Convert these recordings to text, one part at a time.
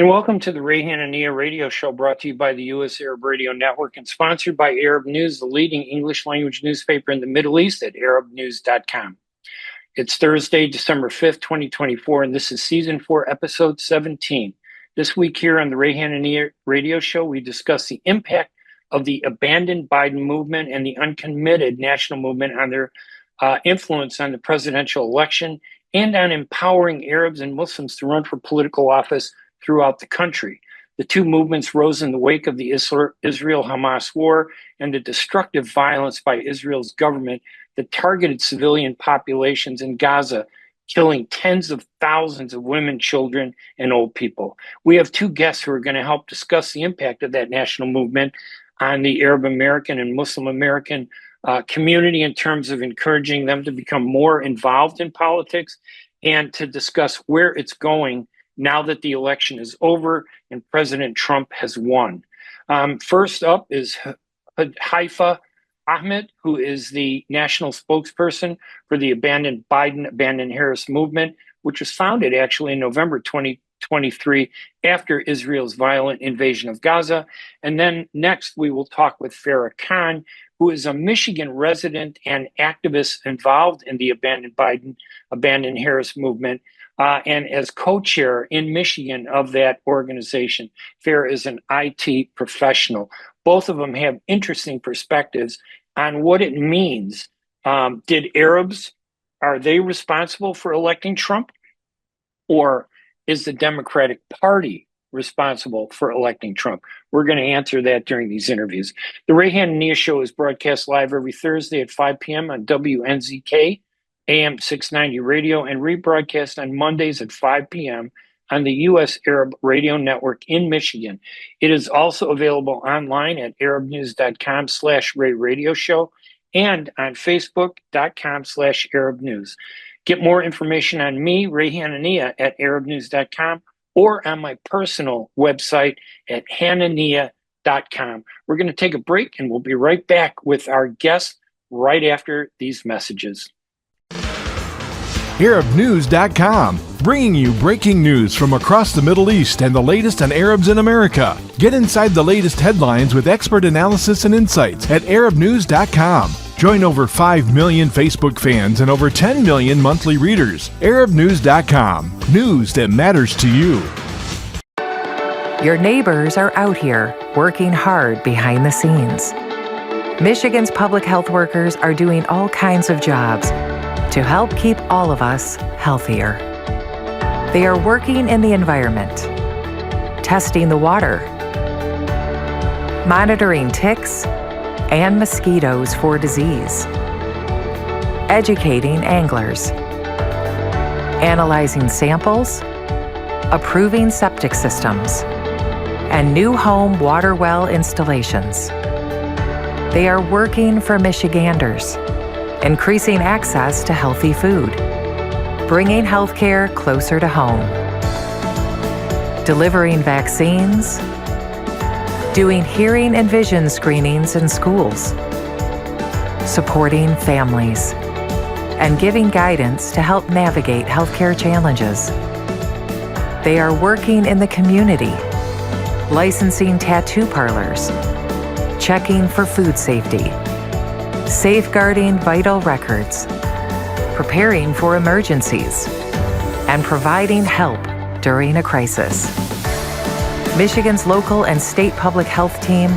And welcome to the Ray Hanania Radio Show, brought to you by the U.S. Arab Radio Network and sponsored by Arab News, the leading English language newspaper in the Middle East at arabnews.com. It's Thursday, December 5th, 2024, and this is Season 4, Episode 17. This week here on the Ray Hanania Radio Show, we discuss the impact of the Abandon Biden movement and the Uncommitted National Movement on their influence on the presidential election and on empowering Arabs and Muslims to run for political office throughout the country. The two movements rose in the wake of the Israel-Hamas war and the destructive violence by Israel's government that targeted civilian populations in Gaza, killing tens of thousands of women, children, and old people. We have two guests who are going to help discuss the impact of that national movement on the Arab American and Muslim American community in terms of encouraging them to become more involved in politics and to discuss where it's going now that the election is over and President Trump has won. First up is Hudhayfah Ahmad, who is the national spokesperson for the Abandon Biden, AbandonHarris movement, which was founded actually in November 2023 after Israel's violent invasion of Gaza. And then next, we will talk with Farah, who is a Michigan resident and activist involved in the Abandon Biden, AbandonHarris movement, and as co-chair in Michigan of that organization. Farah is an IT professional. Both of them have interesting perspectives on what it means. Did Arabs, are they responsible for electing Trump? Or is the Democratic Party responsible for electing Trump? We're going to answer that during these interviews. The Ray Hanania Show is broadcast live every Thursday at 5 p.m. on WNZK, AM 690 Radio, and rebroadcast on Mondays at 5 p.m. on the U.S. Arab Radio Network in Michigan. It is also available online at arabnews.com/Ray Radio Show and on facebook.com/Arab News. Get more information on me, Ray Hanania, at arabnews.com or on my personal website at hanania.com. We're going to take a break and we'll be right back with our guests right after these messages. ArabNews.com, bringing you breaking news from across the Middle East and the latest on Arabs in America. Get inside the latest headlines with expert analysis and insights at ArabNews.com. Join over 5 million Facebook fans and over 10 million monthly readers. ArabNews.com, news that matters to you. Your neighbors are out here working hard behind the scenes. Michigan's public health workers are doing all kinds of jobs to help keep all of us healthier. They are working in the environment, testing the water, monitoring ticks and mosquitoes for disease, educating anglers, analyzing samples, approving septic systems, and new home water well installations. They are working for Michiganders, increasing access to healthy food, bringing healthcare closer to home, delivering vaccines, doing hearing and vision screenings in schools, supporting families, and giving guidance to help navigate healthcare challenges. They are working in the community, licensing tattoo parlors, checking for food safety, safeguarding vital records, preparing for emergencies, and providing help during a crisis. Michigan's local and state public health team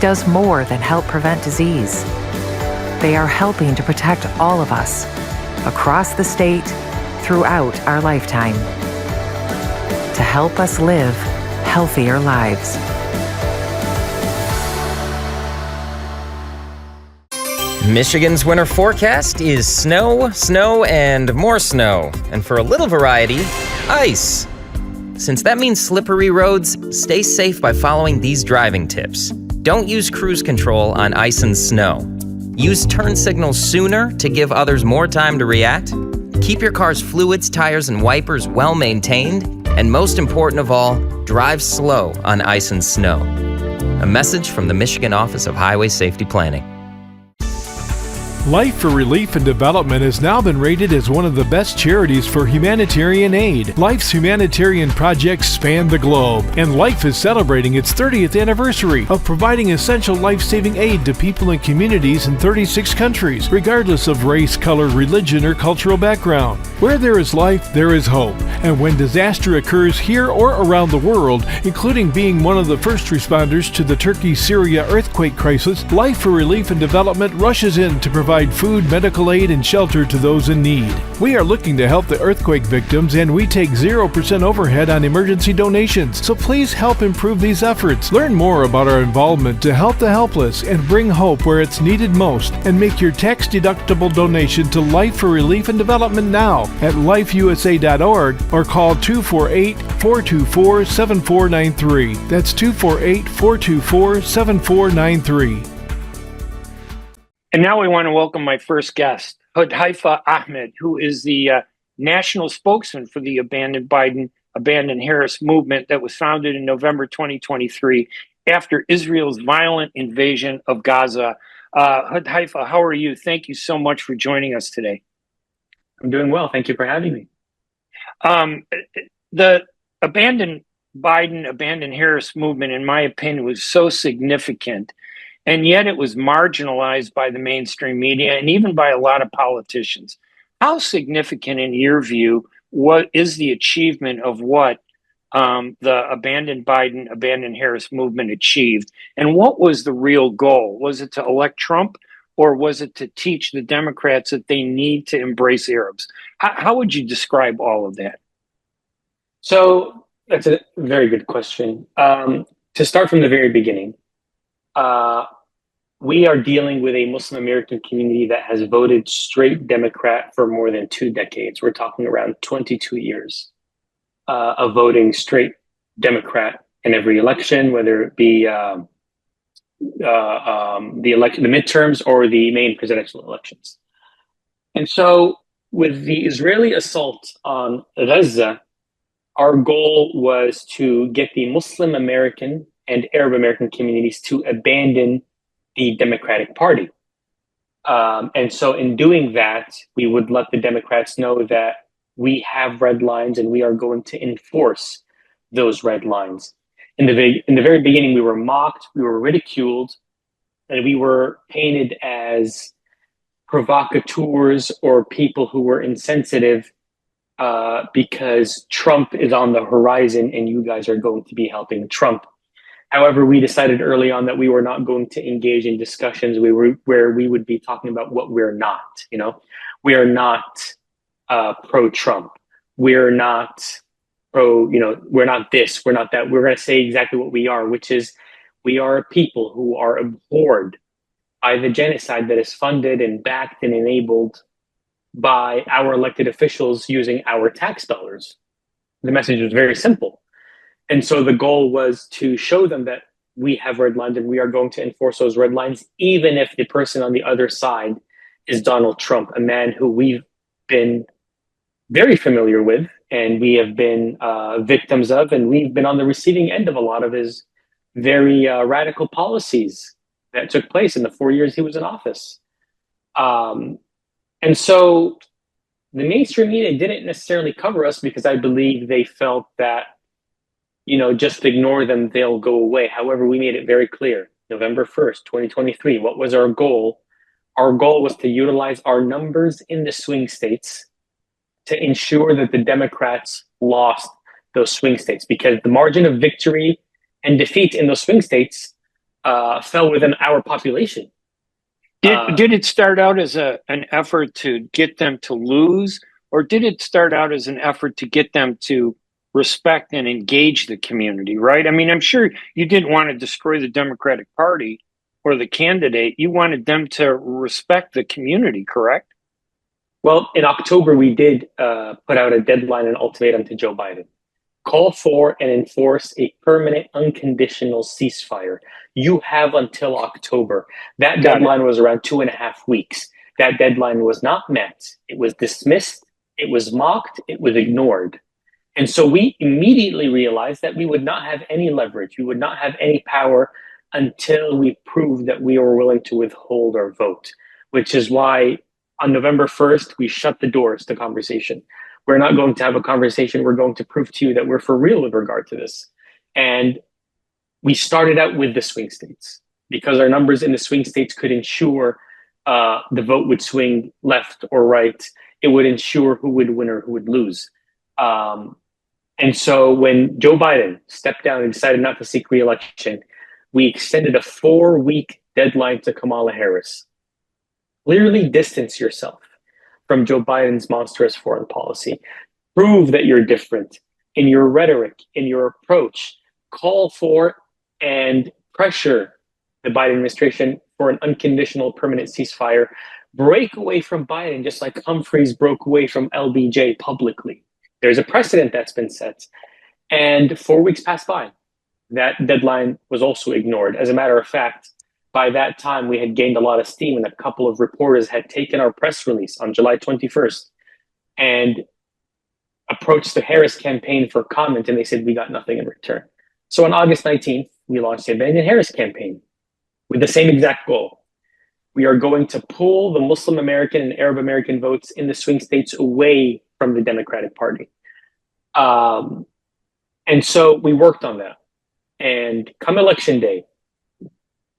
does more than help prevent disease. They are helping to protect all of us across the state throughout our lifetime to help us live healthier lives. Michigan's winter forecast is snow, snow, and more snow. And for a little variety, ice. Since that means slippery roads, stay safe by following these driving tips. Don't use cruise control on ice and snow. Use turn signals sooner to give others more time to react. Keep your car's fluids, tires, and wipers well maintained. And most important of all, drive slow on ice and snow. A message from the Michigan Office of Highway Safety Planning. Life for Relief and Development has now been rated as one of the best charities for humanitarian aid. Life's humanitarian projects span the globe, and Life is celebrating its 30th anniversary of providing essential life-saving aid to people and communities in 36 countries, regardless of race, color, religion, or cultural background. Where there is life, there is hope. And when disaster occurs here or around the world, including being one of the first responders to the Turkey-Syria earthquake crisis, Life for Relief and Development rushes in to provide food, medical aid, and shelter to those in need. We are looking to help the earthquake victims, and we take 0% overhead on emergency donations. So please help improve these efforts. Learn more about our involvement to help the helpless and bring hope where it's needed most, and make your tax-deductible donation to Life for Relief and Development now at lifeusa.org or call 248-424-7493. That's 248-424-7493. And now we want to welcome my first guest, Hudhayfah Ahmad, who is the national spokesman for the AbandonHarris movement that was founded in November 2023 after Israel's violent invasion of Gaza. Hudhayfah, how are you? Thank you so much for joining us today. I'm doing well. Thank you for having me. The AbandonHarris movement, in my opinion, was so significant, and yet it was marginalized by the mainstream media and even by a lot of politicians. How significant, in your view, what is the achievement of what the AbandonHarris movement achieved? And what was the real goal? Was it to elect Trump, or was it to teach the Democrats that they need to embrace Arabs? How would you describe all of that? So that's a very good question. To start from the very beginning, we are dealing with a Muslim American community that has voted straight Democrat for more than 2 decades. We're talking around 22 years of voting straight Democrat in every election, whether it be the midterms or the main presidential elections. And so with the Israeli assault on Gaza, our goal was to get the Muslim American and Arab American communities to abandon the Democratic Party. And so in doing that, we would let the Democrats know that we have red lines and we are going to enforce those red lines. In the very beginning, we were mocked, we were ridiculed, and we were painted as provocateurs or people who were insensitive because Trump is on the horizon and you guys are going to be helping Trump. However, we decided early on that we were not going to engage in discussions where we would be talking about what we're not. We are not pro-Trump. We're not we're not this, we're not that. We're going to say exactly what we are, which is we are a people who are abhorred by the genocide that is funded and backed and enabled by our elected officials using our tax dollars. The message was very simple. And so the goal was to show them that we have red lines and we are going to enforce those red lines, even if the person on the other side is Donald Trump, a man who we've been very familiar with and we have been victims of, and we've been on the receiving end of a lot of his very radical policies that took place in the 4 years he was in office. And so the mainstream media didn't necessarily cover us because I believe they felt that, just ignore them, they'll go away. However, we made it very clear, November 1st, 2023, what was our goal? Our goal was to utilize our numbers in the swing states to ensure that the Democrats lost those swing states, because the margin of victory and defeat in those swing states fell within our population. Did it start out as an effort to get them to lose, or did it start out as an effort to get them to respect and engage the community, right? I mean, I'm sure you didn't want to destroy the Democratic Party or the candidate. You wanted them to respect the community, correct? Well, in October, we did put out a deadline and ultimatum to Joe Biden. Call for and enforce a permanent, unconditional ceasefire. You have until October. That deadline was around 2.5 weeks. That deadline was not met. It was dismissed. It was mocked. It was ignored. And so we immediately realized that we would not have any leverage. We would not have any power until we proved that we were willing to withhold our vote. which is why on November 1st, we shut the doors to conversation. We're not going to have a conversation. We're going to prove to you that we're for real with regard to this. And we started out with the swing states because our numbers in the swing states could ensure the vote would swing left or right. It would ensure who would win or who would lose. And so when Joe Biden stepped down and decided not to seek re-election, we extended a 4-week deadline to Kamala Harris. Clearly distance yourself from Joe Biden's monstrous foreign policy. Prove that you're different in your rhetoric, in your approach. Call for and pressure the Biden administration for an unconditional permanent ceasefire. Break away from Biden, just like Humphreys broke away from LBJ publicly. There's a precedent that's been set. And 4 weeks passed by. That deadline was also ignored. As a matter of fact, by that time, we had gained a lot of steam, and a couple of reporters had taken our press release on July 21st and approached the Harris campaign for comment, and they said we got nothing in return. So on August 19th, we launched the AbandonHarris campaign with the same exact goal. We are going to pull the Muslim American and Arab American votes in the swing states away from the Democratic Party. And so we worked on that. And come election day,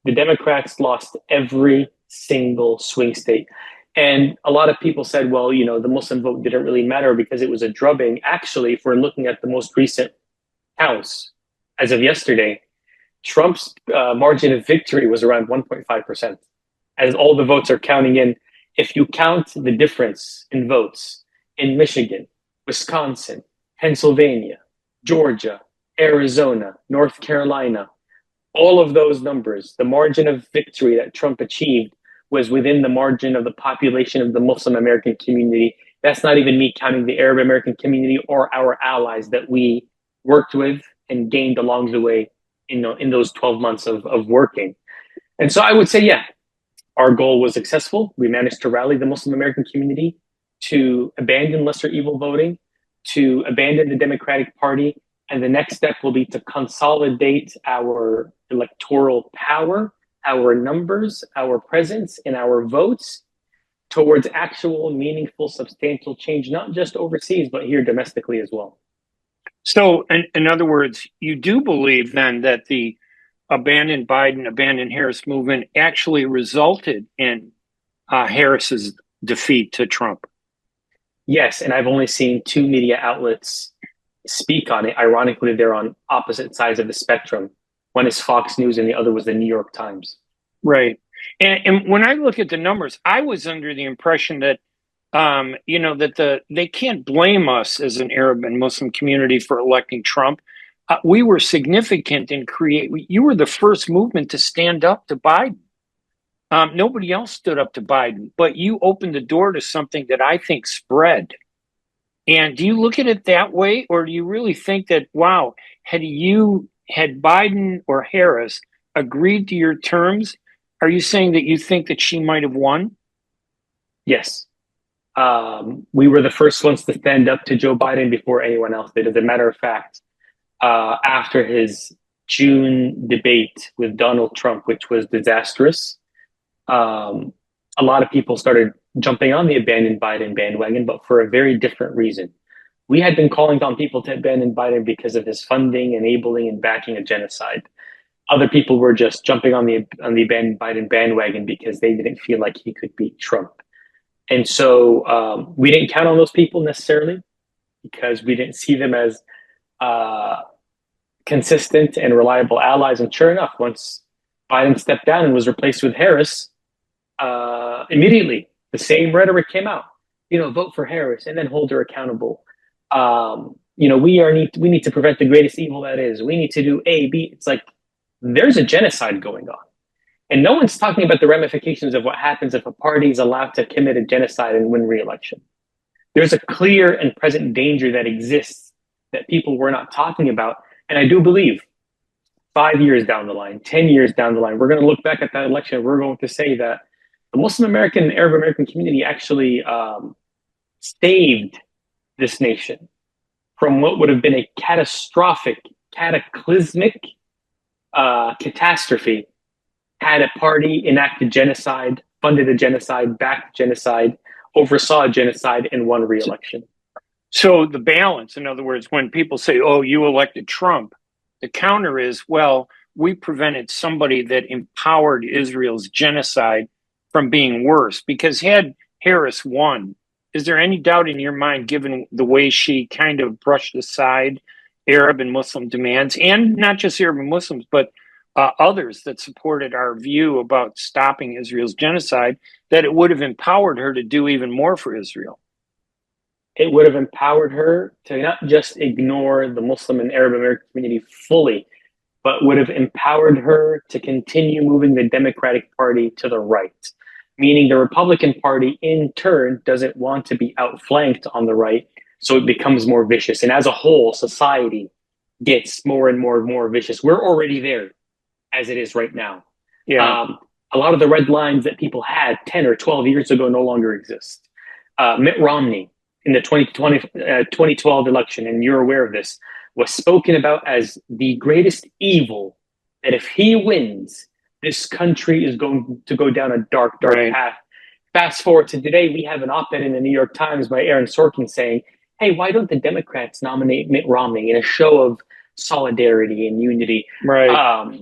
the Democrats lost every single swing state. And a lot of people said, well, you know, the Muslim vote didn't really matter because it was a drubbing. Actually, if we're looking at the most recent counts, as of yesterday, Trump's margin of victory was around 1.5%. As all the votes are counting in, if you count the difference in votes in Michigan, Wisconsin, Pennsylvania, Georgia, Arizona, North Carolina, all of those numbers, the margin of victory that Trump achieved was within the margin of the population of the Muslim American community. That's not even me counting the Arab American community or our allies that we worked with and gained along the way in those 12 months of working. And so I would say, yeah, our goal was successful. We managed to rally the Muslim American community to abandon lesser evil voting, to abandon the Democratic Party. And the next step will be to consolidate our electoral power, our numbers, our presence, and our votes towards actual, meaningful, substantial change, not just overseas, but here domestically as well. So, in other words, you do believe then that the Abandon Biden, Abandon Harris movement actually resulted in Harris's defeat to Trump? Yes, and I've only seen 2 media outlets speak on it. Ironically, they're on opposite sides of the spectrum. One is Fox News and the other was the New York Times. Right. And when I look at the numbers, I was under the impression that, they can't blame us as an Arab and Muslim community for electing Trump. We were significant in you were the first movement to stand up to Biden. Nobody else stood up to Biden, but you opened the door to something that I think spread. And do you look at it that way, or do you really think that, wow, had Biden or Harris agreed to your terms, are you saying that you think that she might have won? Yes. We were the first ones to stand up to Joe Biden before anyone else did. As a matter of fact, after his June debate with Donald Trump, which was disastrous, a lot of people started jumping on the Abandon Biden bandwagon, but for a very different reason. We had been calling on people to abandon Biden because of his funding, enabling, and backing a genocide. Other people were just jumping on the Abandon Biden bandwagon because they didn't feel like he could beat Trump. And so we didn't count on those people necessarily because we didn't see them as consistent and reliable allies. And sure enough, once Biden stepped down and was replaced with Harris, immediately the same rhetoric came out. Vote for Harris and then hold her accountable. We need to prevent the greatest evil that is. We need to do A, B. It's like there's a genocide going on. And no one's talking about the ramifications of what happens if a party is allowed to commit a genocide and win re-election. There's a clear and present danger that exists that people were not talking about. And I do believe 5 years down the line, 10 years down the line, we're going to look back at that election. We're going to say that the Muslim American and Arab American community actually saved this nation from what would have been a catastrophic, cataclysmic catastrophe had a party enacted genocide, funded a genocide, backed genocide, oversaw a genocide, and won re-election. So the balance, in other words, when people say, oh, you elected Trump, the counter is, well, we prevented somebody that empowered Israel's genocide from being worse. Because had Harris won, is there any doubt in your mind, given the way she kind of brushed aside Arab and Muslim demands, and not just Arab and Muslims, but others that supported our view about stopping Israel's genocide, that it would have empowered her to do even more for Israel? It would have empowered her to not just ignore the Muslim and Arab American community fully, but would have empowered her to continue moving the Democratic Party to the right, meaning the Republican Party in turn doesn't want to be outflanked on the right, so it becomes more vicious. And as a whole, society gets more and more and more vicious. We're already there as it is right now. Yeah. A lot of the red lines that people had 10 or 12 years ago no longer exist. Mitt Romney in the 2012 election, and you're aware of this, was spoken about as the greatest evil, that if he wins, this country is going to go down a dark path. Fast forward to today, we have an op-ed in the New York Times by Aaron Sorkin saying, hey, why don't the Democrats nominate Mitt Romney in a show of solidarity and unity? Right.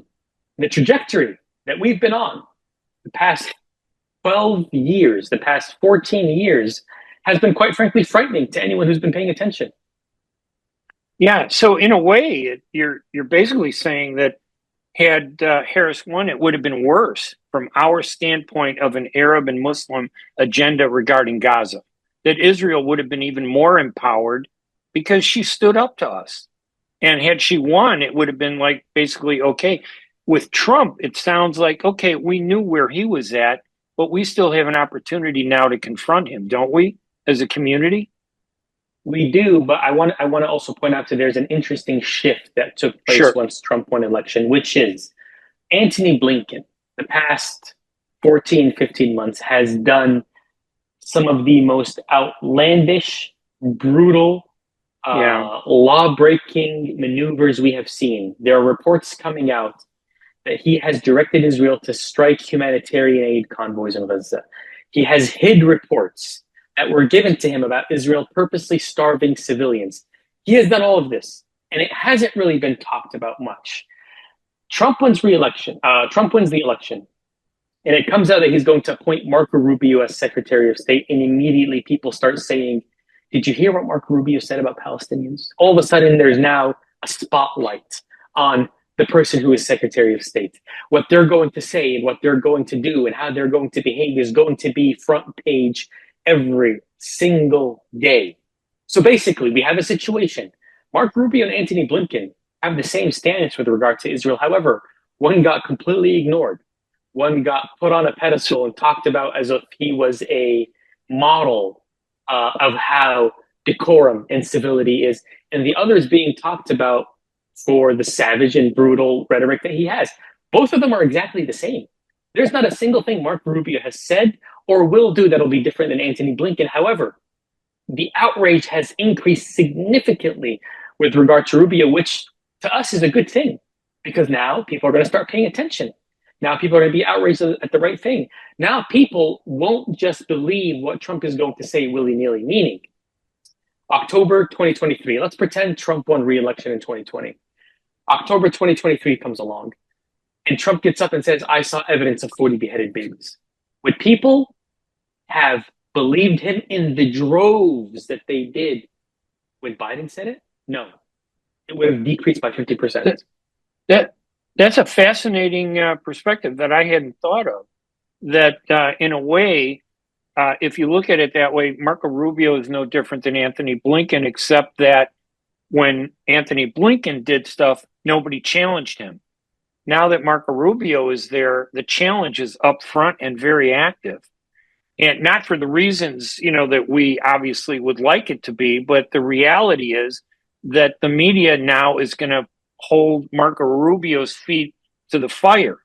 The trajectory that we've been on the past 12 years, the past 14 years, has been quite frankly frightening to anyone who's been paying attention. Yeah. So in a way, you're basically saying that had Harris won, it would have been worse from our standpoint of an Arab and Muslim agenda regarding Gaza. That Israel would have been even more empowered because she stood up to us. And had she won, it would have been like basically, okay. With Trump, it sounds like, okay, we knew where he was at, but we still have an opportunity now to confront him, don't we, as a community? We do, but I want to also point out that there's an interesting shift that took place once Trump won election, which is Antony Blinken, the past 14, 15 months, has done some of the most outlandish, brutal, law-breaking maneuvers we have seen. There are reports coming out that he has directed Israel to strike humanitarian aid convoys in Gaza. He has hid reports that were given to him about Israel purposely starving civilians. He has done all of this, and it hasn't really been talked about much. Trump wins the election, and it comes out that he's going to appoint Marco Rubio as Secretary of State, and immediately people start saying, did you hear what Marco Rubio said about Palestinians? All of a sudden, there's now a spotlight on the person who is Secretary of State. What they're going to say and what they're going to do and how they're going to behave is going to be front page every single day. So basically, we have a situation. Marco Rubio and Antony Blinken have the same stance with regard to Israel. However, one got completely ignored. One got put on a pedestal and talked about as if he was a model of how decorum and civility is. And the other is being talked about for the savage and brutal rhetoric that he has. Both of them are exactly the same. There's not a single thing Marco Rubio has said or will do that'll be different than Antony Blinken. However, the outrage has increased significantly with regard to Rubio, which to us is a good thing, because now people are going to start paying attention. Now people are going to be outraged at the right thing. Now people won't just believe what Trump is going to say willy-nilly, meaning October 2023. Let's pretend Trump won re-election in 2020. October 2023 comes along, and Trump gets up and says, I saw evidence of 40 beheaded babies. Would people have believed him in the droves that they did when Biden said it? No. It would have decreased by 50%. That's a fascinating perspective that I hadn't thought of. That in a way, if you look at it that way, Marco Rubio is no different than Antony Blinken, except that when Antony Blinken did stuff, nobody challenged him. Now that Marco Rubio is there, the challenge is up front and very active. And not for the reasons, that we obviously would like it to be, but the reality is that the media now is going to hold Marco Rubio's feet to the fire,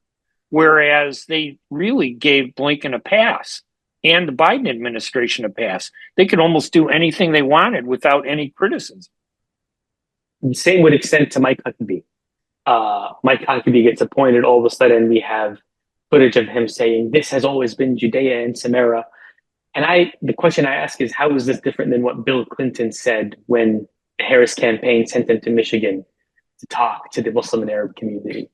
whereas they really gave Blinken a pass and the Biden administration a pass. They could almost do anything they wanted without any criticism. The same would extend to Mike Huckabee. Mike Huckabee gets appointed. All of a sudden, we have footage of him saying, "This has always been Judea and Samaria." And the question I ask is, how is this different than what Bill Clinton said when the Harris campaign sent him to Michigan to talk to the Muslim and Arab community?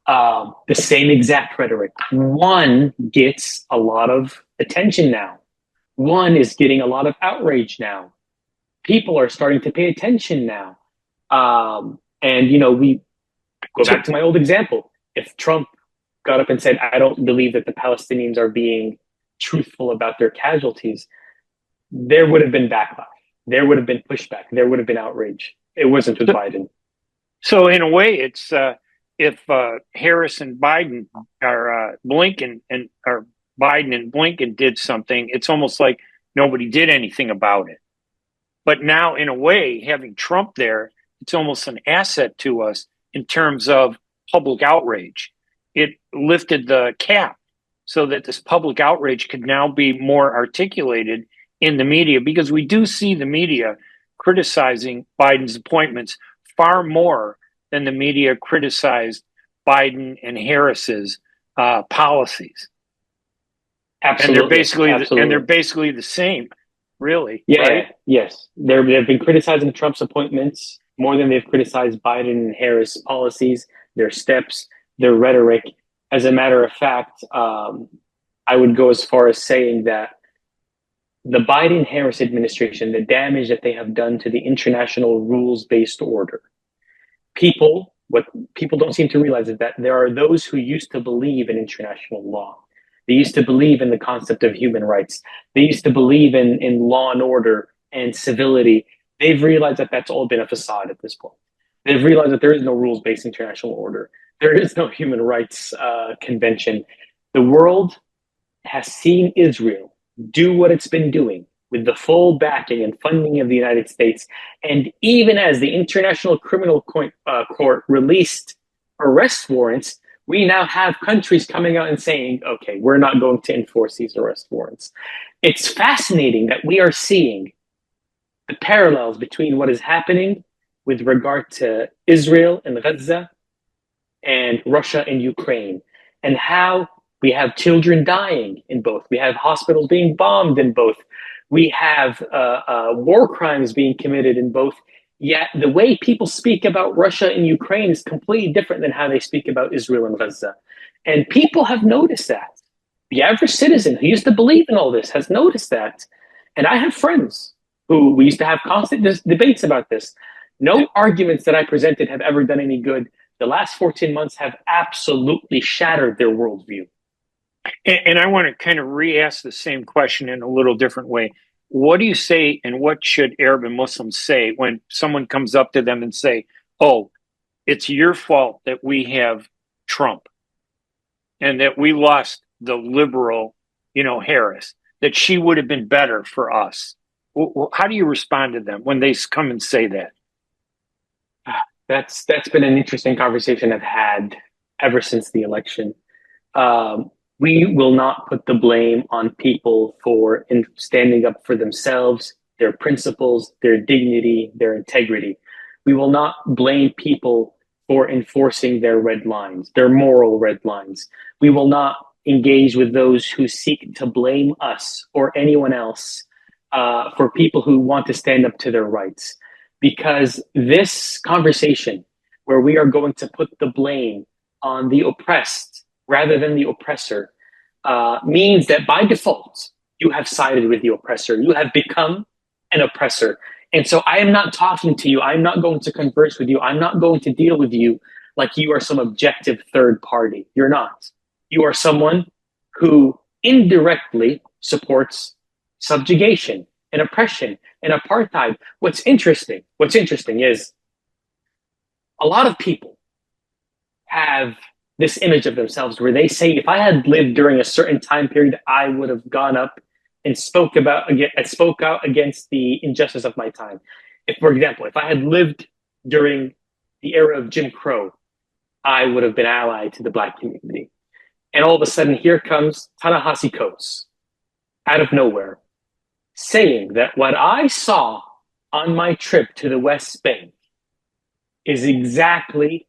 The same exact rhetoric. One gets a lot of attention now. One is getting a lot of outrage now. People are starting to pay attention now. And, we go back to my old example. If Trump got up and said, "I don't believe that the Palestinians are being truthful about their casualties," there would have been backlash. There would have been pushback. There would have been outrage. It wasn't with Biden. So in a way, it's if Harris and Biden or Blinken or Biden and Blinken did something, it's almost like nobody did anything about it. But now, in a way, having Trump there, it's almost an asset to us in terms of public outrage. It lifted the cap so that this public outrage could now be more articulated in the media, because we do see the media criticizing Biden's appointments far more than the media criticized Biden and Harris's policies. Absolutely. And they're basically the same, really. Yeah. Right? Yes. They've been criticizing Trump's appointments more than they've criticized Biden and Harris policies, their steps, their rhetoric. As a matter of fact, I would go as far as saying that the Biden-Harris administration, the damage that they have done to the international rules-based order, what people don't seem to realize is that there are those who used to believe in international law. They used to believe in the concept of human rights. They used to believe in law and order and civility. They've realized that that's all been a facade at this point. They've realized that there is no rules-based international order. There is no human rights convention. The world has seen Israel do what it's been doing with the full backing and funding of the United States. And even as the International Criminal Court released arrest warrants, we now have countries coming out and saying, okay, we're not going to enforce these arrest warrants. It's fascinating that we are seeing the parallels between what is happening with regard to Israel and Gaza and Russia and Ukraine, and how we have children dying in both. We have hospitals being bombed in both. We have war crimes being committed in both. Yet the way people speak about Russia and Ukraine is completely different than how they speak about Israel and Gaza. And people have noticed that. The average citizen who used to believe in all this has noticed that. And I have friends who we used to have constant debates about this. No arguments that I presented have ever done any good. The last 14 months have absolutely shattered their worldview. And I want to kind of re-ask the same question in a little different way. What do you say, and what should Arab and Muslims say when someone comes up to them and say, "Oh, it's your fault that we have Trump and that we lost the liberal, Harris, that she would have been better for us"? How do you respond to them when they come and say that? That's been an interesting conversation I've had ever since the election. We will not put the blame on people for standing up for themselves, their principles, their dignity, their integrity. We will not blame people for enforcing their red lines, their moral red lines. We will not engage with those who seek to blame us or anyone else for people who want to stand up to their rights. Because this conversation, where we are going to put the blame on the oppressed rather than the oppressor, means that by default, you have sided with the oppressor. You have become an oppressor. And so I am not talking to you. I'm not going to converse with you. I'm not going to deal with you like you are some objective third party. You're not. You are someone who indirectly supports subjugation and oppression and apartheid. What's interesting is a lot of people have this image of themselves where they say, if I had lived during a certain time period, I would have gone up and spoke out against the injustice of my time. For example, if I had lived during the era of Jim Crow, I would have been allied to the Black community. And all of a sudden, here comes Ta-Nehisi Coates out of nowhere, saying that what I saw on my trip to the West Bank is exactly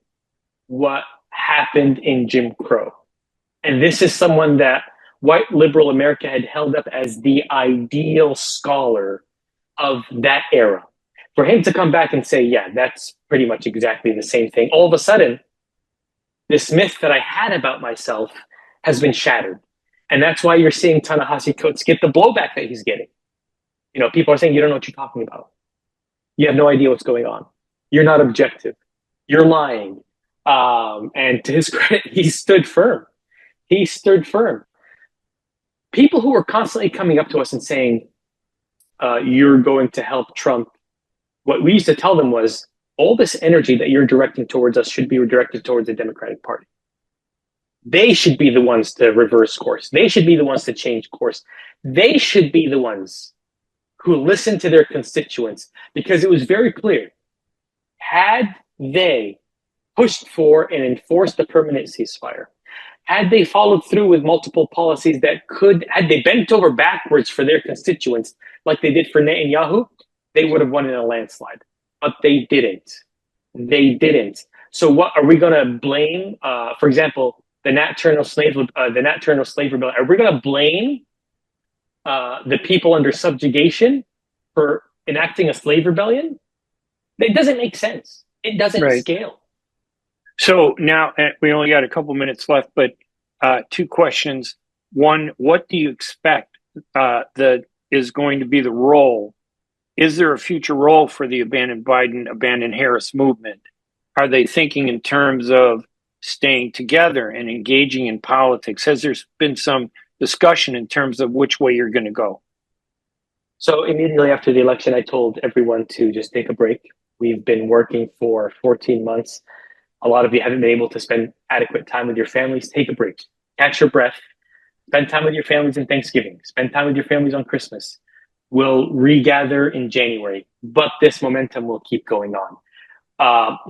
what happened in Jim Crow. And this is someone that white liberal America had held up as the ideal scholar of that era. For him to come back and say, yeah, that's pretty much exactly the same thing. All of a sudden, this myth that I had about myself has been shattered. And that's why you're seeing Ta-Nehisi Coates get the blowback that he's getting. You know, people are saying, you don't know what you're talking about. You have no idea what's going on. You're not objective. You're lying. And to his credit, he stood firm. He stood firm. People who were constantly coming up to us and saying, you're going to help Trump, what we used to tell them was, all this energy that you're directing towards us should be redirected towards the Democratic Party. They should be the ones to reverse course. They should be the ones to change course. They should be the ones who listen to their constituents, because it was very clear. Had they pushed for and enforced a permanent ceasefire, had they followed through with multiple policies that had they bent over backwards for their constituents, like they did for Netanyahu, they would have won in a landslide. But they didn't. They didn't. So what are we going to blame? For example, the Nat Turner slave rebellion. Are we going to blame the people under subjugation for enacting a slave rebellion? It doesn't make sense. It doesn't scale. So now we only got a couple minutes left, but two questions. One, what do you expect that is going to be the role? Is there a future role for the Abandon Biden, Abandon Harris movement? Are they thinking in terms of staying together and engaging in politics? Has there been some discussion in terms of which way you're going to go? So immediately after the election, I told everyone to just take a break. We've been working for 14 months. A lot of you haven't been able to spend adequate time with your families. Take a break. Catch your breath. Spend time with your families in Thanksgiving. Spend time with your families on Christmas. We'll regather in January, but this momentum will keep going on.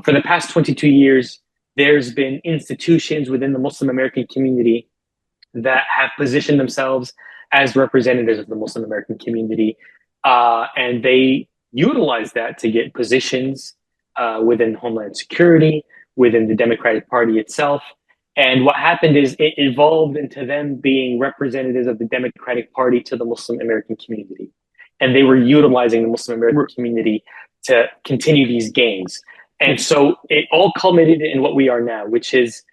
For the past 22 years, there's been institutions within the Muslim American community that have positioned themselves as representatives of the Muslim American community, and they utilize that to get positions within Homeland Security, within the Democratic Party itself. And what happened is it evolved into them being representatives of the Democratic Party to the Muslim American community. And they were utilizing the Muslim American community to continue these gains. And so it all culminated in what we are now, which is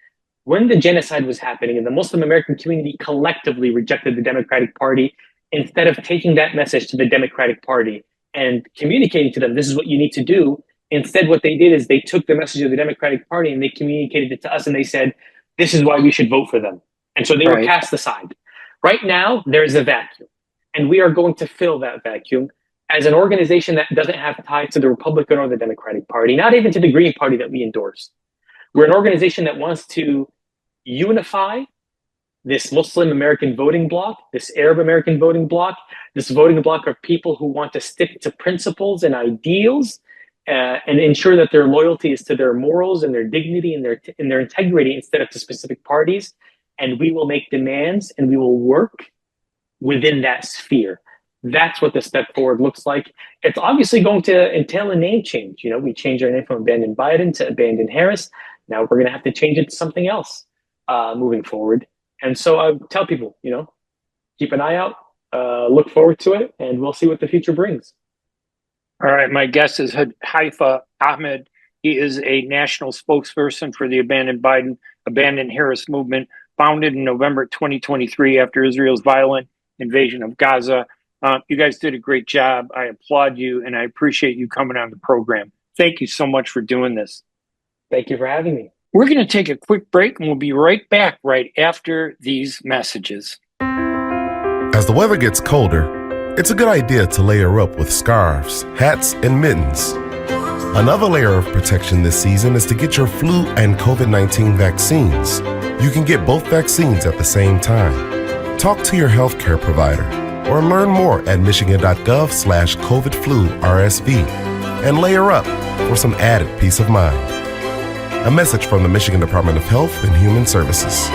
when the genocide was happening and the Muslim American community collectively rejected the Democratic Party, instead of taking that message to the Democratic Party and communicating to them, this is what you need to do, instead what they did is they took the message of the Democratic Party and they communicated it to us and they said, this is why we should vote for them. And so they were cast aside. Right now, there's a vacuum. And we are going to fill that vacuum as an organization that doesn't have ties to the Republican or the Democratic Party, not even to the Green Party that we endorse. We're an organization that wants to unify this Muslim American voting bloc, this Arab American voting bloc, this voting bloc of people who want to stick to principles and ideals and ensure that their loyalty is to their morals and their dignity and their integrity instead of to specific parties. And we will make demands and we will work within that sphere. That's what the step forward looks like. It's obviously going to entail a name change. You know, we changed our name from Abandon Biden to Abandon Harris. Now we're going to have to change it to something else moving forward. And so I tell people, you know, keep an eye out, look forward to it, and we'll see what the future brings. All right. My guest is Hudhayfah Ahmad. He is a national spokesperson for the Abandon Biden, Abandon Harris movement, founded in November 2023 after Israel's violent invasion of Gaza. You guys did a great job. I applaud you, and I appreciate you coming on the program. Thank you so much for doing this. Thank you for having me. We're going to take a quick break, and we'll be right back right after these messages. As the weather gets colder, it's a good idea to layer up with scarves, hats, and mittens. Another layer of protection this season is to get your flu and COVID-19 vaccines. You can get both vaccines at the same time. Talk to your healthcare provider or learn more at michigan.gov/COVID-flu-RSV and layer up for some added peace of mind. A message from the Michigan Department of Health and Human Services.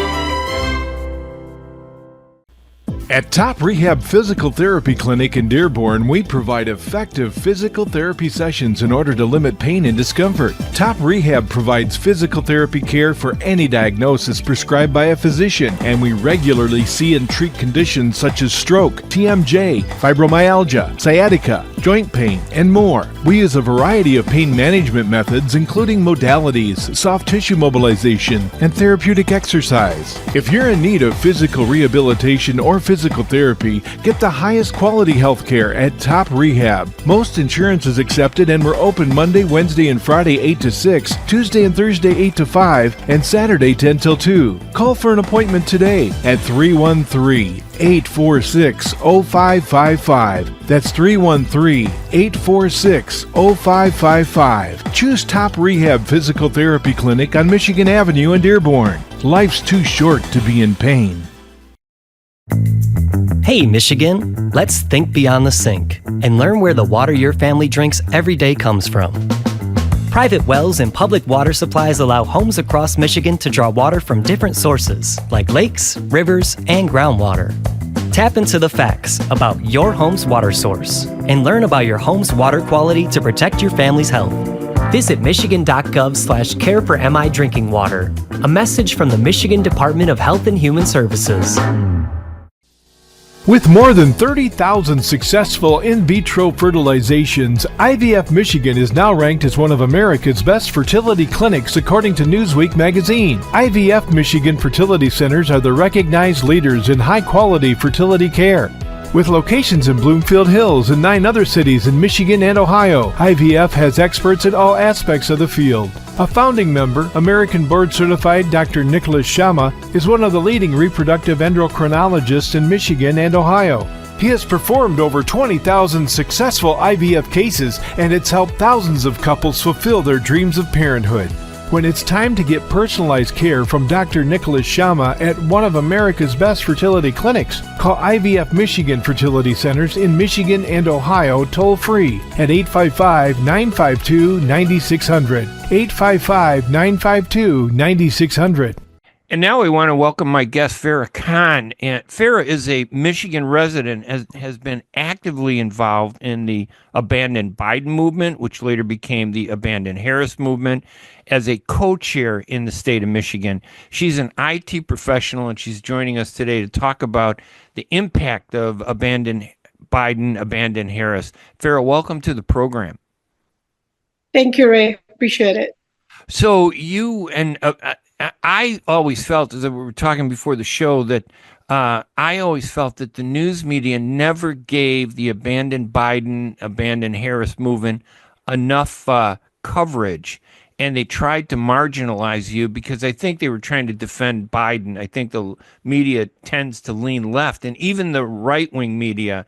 At Top Rehab Physical Therapy Clinic in Dearborn, we provide effective physical therapy sessions in order to limit pain and discomfort. Top Rehab provides physical therapy care for any diagnosis prescribed by a physician, and we regularly see and treat conditions such as stroke, TMJ, fibromyalgia, sciatica, joint pain, and more. We use a variety of pain management methods, including modalities, soft tissue mobilization, and therapeutic exercise. If you're in need of physical rehabilitation or physical therapy, get the highest quality health care at Top Rehab. Most insurance is accepted, and we're open Monday, Wednesday, and Friday 8 to 6, Tuesday and Thursday 8 to 5, and Saturday 10 till 2. Call for an appointment today at 313-846-0555. That's 313-846-0555. Choose Top Rehab Physical Therapy Clinic on Michigan Avenue in Dearborn. Life's too short to be in pain. Hey Michigan, let's think beyond the sink and learn where the water your family drinks every day comes from. Private wells and public water supplies allow homes across Michigan to draw water from different sources, like lakes, rivers, and groundwater. Tap into the facts about your home's water source and learn about your home's water quality to protect your family's health. Visit michigan.gov/care4mi drinking water. A message from the Michigan Department of Health and Human Services. With more than 30,000 successful in vitro fertilizations, IVF Michigan is now ranked as one of America's best fertility clinics according to Newsweek magazine. IVF Michigan fertility centers are the recognized leaders in high-quality fertility care. With locations in Bloomfield Hills and 9 other cities in Michigan and Ohio, IVF has experts in all aspects of the field. A founding member, American board-certified Dr. Nicholas Shama, is one of the leading reproductive endocrinologists in Michigan and Ohio. He has performed over 20,000 successful IVF cases, and it's helped thousands of couples fulfill their dreams of parenthood. When it's time to get personalized care from Dr. Nicholas Shama at one of America's best fertility clinics, call IVF Michigan Fertility Centers in Michigan and Ohio toll-free at 855-952-9600. 855-952-9600. And now we want to welcome my guest, Farah Khan. And Farah is a Michigan resident, has been actively involved in the Abandon Biden movement, which later became the AbandonHarris movement, as a co-chair in the state of Michigan. She's an IT professional, and she's joining us today to talk about the impact of Abandon Biden, AbandonHarris. Farah, welcome to the program. Thank you, Ray. Appreciate it. So you and I always felt, as we were talking before the show, that I always felt that the news media never gave the Abandon Biden, AbandonHarris movement enough coverage, and they tried to marginalize you because I think they were trying to defend Biden. I think the media tends to lean left, and even the right-wing media,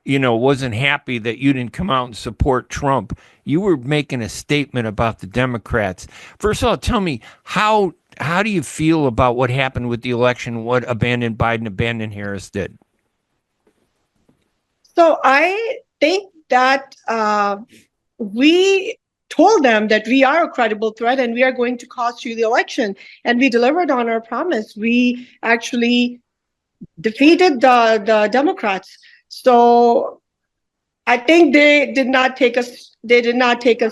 wasn't happy that you didn't come out and support Trump. You were making a statement about the Democrats. First of all, tell me, how do you feel about what happened with the election, what Abandon Biden, AbandonHarris did? So I think that we told them that we are a credible threat and we are going to cost you the election. And we delivered on our promise. We actually defeated the Democrats. So I think they did not take us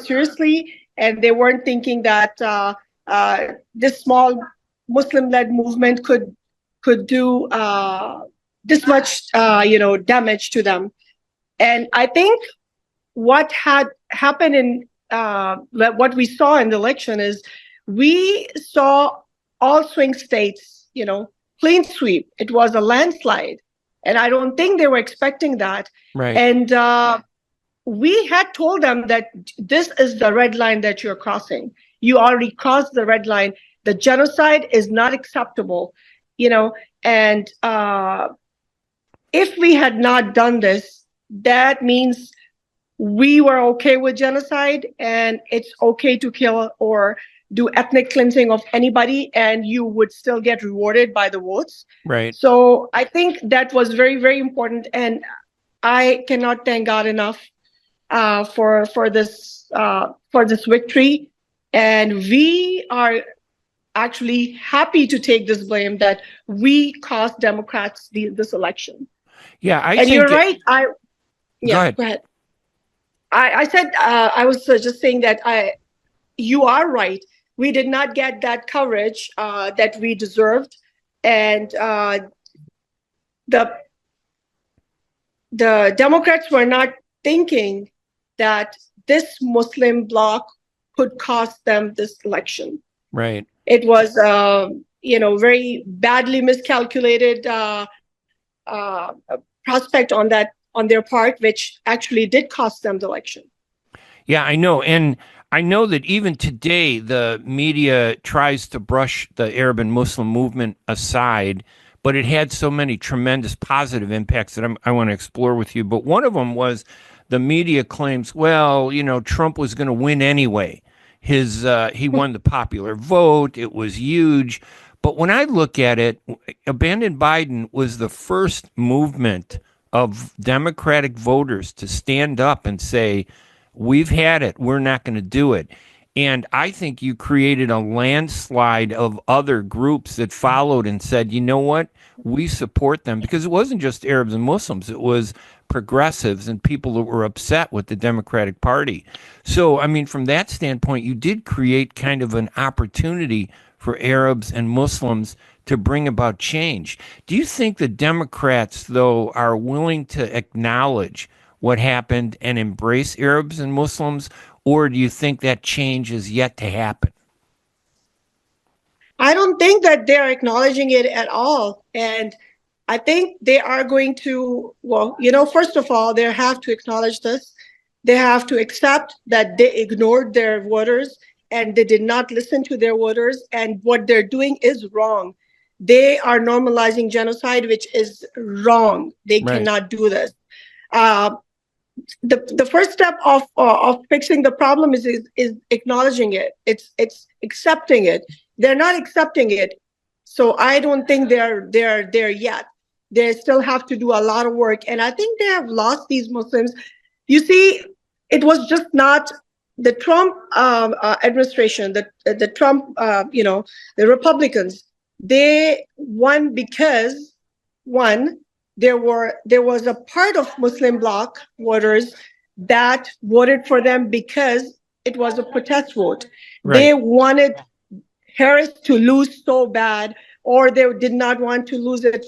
seriously, and they weren't thinking that this small Muslim-led movement could do this much damage to them. And I think what had happened in what we saw in the election is we saw all swing states, clean sweep. It was a landslide. And I don't think they were expecting that. Right. And we had told them that this is the red line that you're crossing. You already crossed the red line. The genocide is not acceptable, and if we had not done this, that means we were okay with genocide, and it's okay to kill or do ethnic cleansing of anybody, and you would still get rewarded by the votes. Right. So I think that was very, very important, and I cannot thank God enough for this victory. And we are actually happy to take this blame that we cost Democrats this election. Yeah, and you're right. Go ahead. I said I was just saying that you are right. We did not get that coverage that we deserved, and the Democrats were not thinking that this Muslim bloc could cost them this election. Right. It was, very badly miscalculated prospect on their part, which actually did cost them the election. Yeah, I know. And I know that even today, the media tries to brush the Arab and Muslim movement aside, but it had so many tremendous positive impacts that I want to explore with you. But one of them was the media claims, well, Trump was going to win anyway. He won the popular vote. It was huge. But when I look at it, Abandon Biden was the first movement of Democratic voters to stand up and say, we've had it. We're not going to do it. And I think you created a landslide of other groups that followed and said, you know what? We support them, because it wasn't just Arabs and Muslims. It was progressives and people that were upset with the Democratic Party. So, I mean, from that standpoint, you did create kind of an opportunity for Arabs and Muslims to bring about change. Do you think the Democrats, though, are willing to acknowledge what happened and embrace Arabs and Muslims, or do you think that change is yet to happen? I don't think that they're acknowledging it at all. And I think they are going to, first of all, they have to acknowledge this. They have to accept that they ignored their voters and they did not listen to their voters. And what they're doing is wrong. They are normalizing genocide, which is wrong. They cannot do this. The first step of fixing the problem is acknowledging it. It's accepting it. They're not accepting it, so I don't think they're there yet. They still have to do a lot of work, and I think they have lost these Muslims. You see, it was just not the Trump administration, the Trump, the Republicans. They won because there was a part of Muslim bloc voters that voted for them because it was a protest vote. Right. They wanted Harris to lose so bad, or they did not want to lose it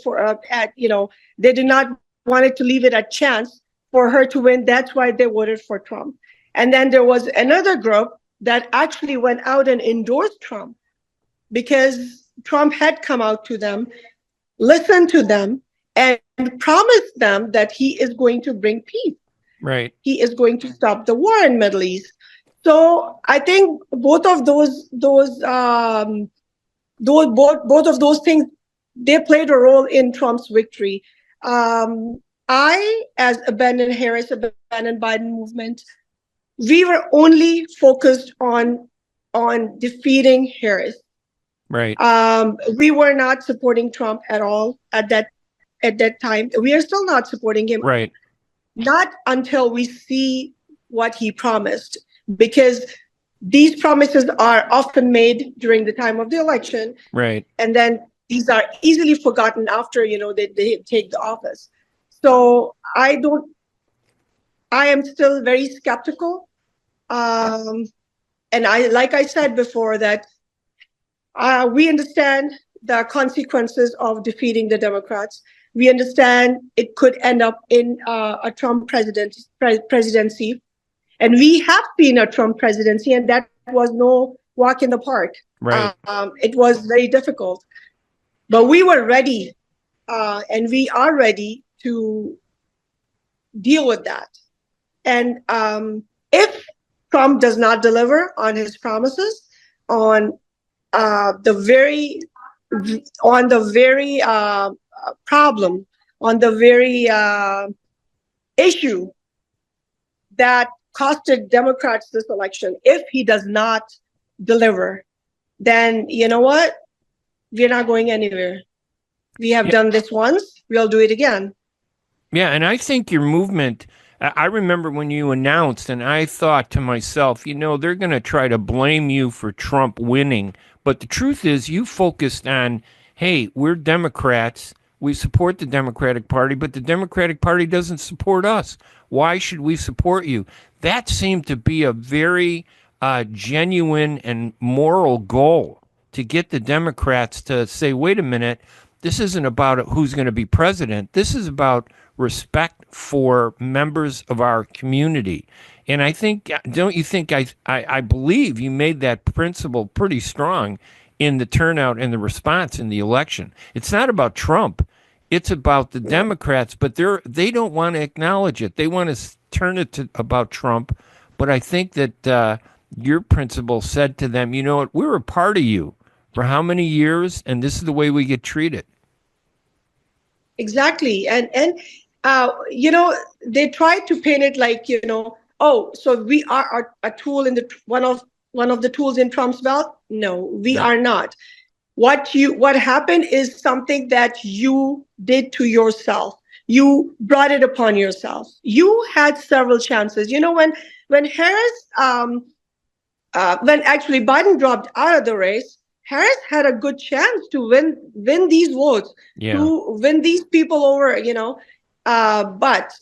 they did not want it to leave it a chance for her to win. That's why they voted for Trump. And then there was another group that actually went out and endorsed Trump because Trump had come out to them, listened to them, and promised them that he is going to bring peace. Right. He is going to stop the war in Middle East. So I think both of those things, they played a role in Trump's victory. I, as AbandonHarris, Abandon Biden movement, we were only focused on defeating Harris. Right. We were not supporting Trump at all at that time. We are still not supporting him. Right. Not until we see what he promised, because these promises are often made during the time of the election. Right. And then these are easily forgotten after, they take the office. So I am still very skeptical. And like I said before, that we understand the consequences of defeating the Democrats. We understand it could end up in a Trump presidency. And we have seen a Trump presidency, and that was no walk in the park. Right. It was very difficult. But we were ready, and we are ready to deal with that. And if Trump does not deliver on his promises, on the very problem, on the very issue that costed Democrats this election, if he does not deliver, then you know what? We're not going anywhere. We have done this once, we'll do it again. Yeah, and I think your movement, I remember when you announced, and I thought to myself, they're going to try to blame you for Trump winning. But the truth is, you focused on, hey, we're Democrats. We support the Democratic Party, but the Democratic Party doesn't support us. Why should we support you? That seemed to be a very genuine and moral goal to get the Democrats to say, wait a minute, this isn't about who's going to be president. This is about respect for members of our community. And I think, don't you think, I believe you made that principle pretty strong in the turnout and the response in the election. It's not about Trump. It's about the Democrats, but they don't want to acknowledge it. They want to turn it to about Trump. But I think that your principle said to them, you know what, we're a part of you for how many years, and this is the way we get treated. Exactly. And they tried to paint it like, so we are a tool in one of the tools in Trump's belt. No, we are not. What happened is something that you did to yourself. You brought it upon yourself. You had several chances. When Harris, when actually Biden dropped out of the race, Harris had a good chance to win these votes, to win these people over, but,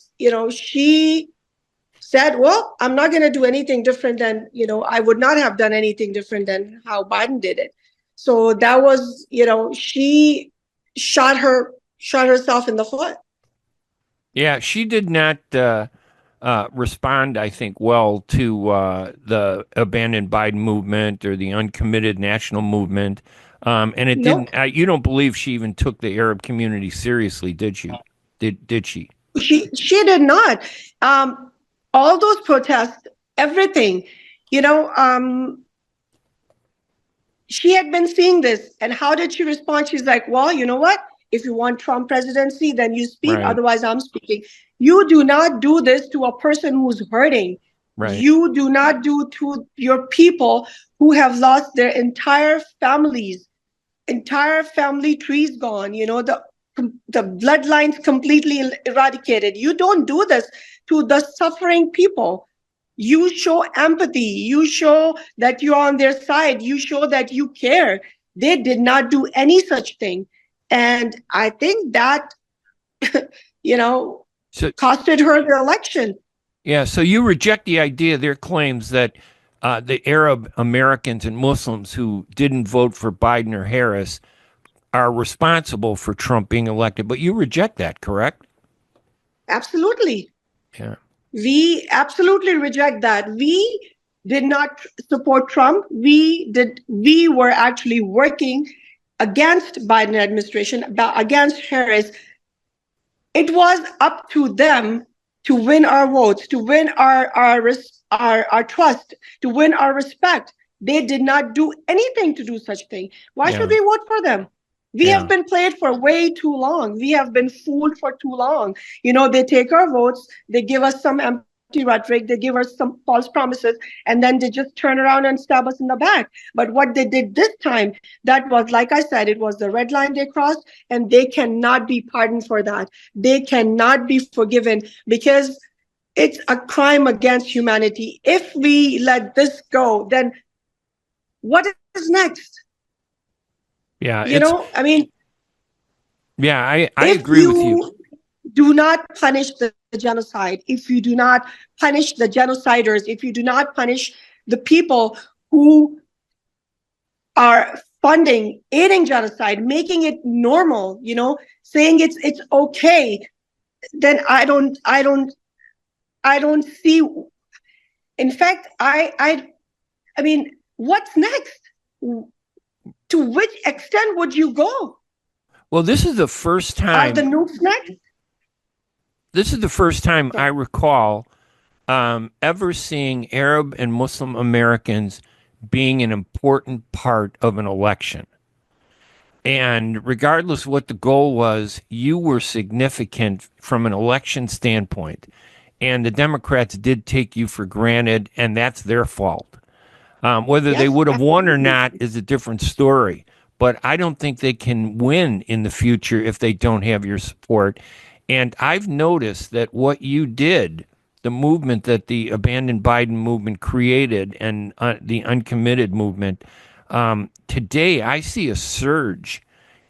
she said, well, I'm not going to do anything different than, I would not have done anything different than how Biden did it. So that was, she shot herself in the foot. Yeah, she did not respond, I think, well to the Abandon Biden movement or the Uncommitted National Movement. And it didn't. You don't believe she even took the Arab community seriously, did you? Did she? She did not. All those protests, everything, she had been seeing this. And how did she respond? She's like, well, you know what? If you want Trump presidency, then you speak. Right. Otherwise, I'm speaking. You do not do this to a person who's hurting. Right. You do not do to your people who have lost their entire families, entire family trees gone. The bloodlines completely eradicated. You don't do this to the suffering people. You show empathy. You show that you're on their side. You show that you care. They did not do any such thing. And I think that, costed her the election. Yeah, so you reject the idea, their claims that the Arab Americans and Muslims who didn't vote for Biden or Harris are responsible for Trump being elected, but you reject that, correct? Absolutely. Yeah. We absolutely reject that. We did not support Trump. We were actually working against Biden administration, against Harris. It was up to them to win our votes, to win our trust, to win our respect. They did not do anything to do such thing. Why should we vote for them? We have been played for way too long. We have been fooled for too long. They take our votes, they give us some empty rhetoric, they give us some false promises, and then they just turn around and stab us in the back. But what they did this time, that was, like I said, it was the red line they crossed, and they cannot be pardoned for that. They cannot be forgiven because it's a crime against humanity. If we let this go, then what is next? Yeah, I agree with you. Do not punish the genocide. If you do not punish the genociders, if you do not punish the people who are aiding genocide, making it normal, saying it's okay, then I don't see. In fact, I mean, what's next? To which extent would you go? Well, this is the first time. Are the nukes next? This is the first time I recall ever seeing Arab and Muslim Americans being an important part of an election. And regardless of what the goal was, you were significant from an election standpoint. And the Democrats did take you for granted, and that's their fault. Whether they would have won or not is a different story. But I don't think they can win in the future if they don't have your support. And I've noticed that what you did movement that the Abandon Biden movement created and the Uncommitted movement, today I see a surge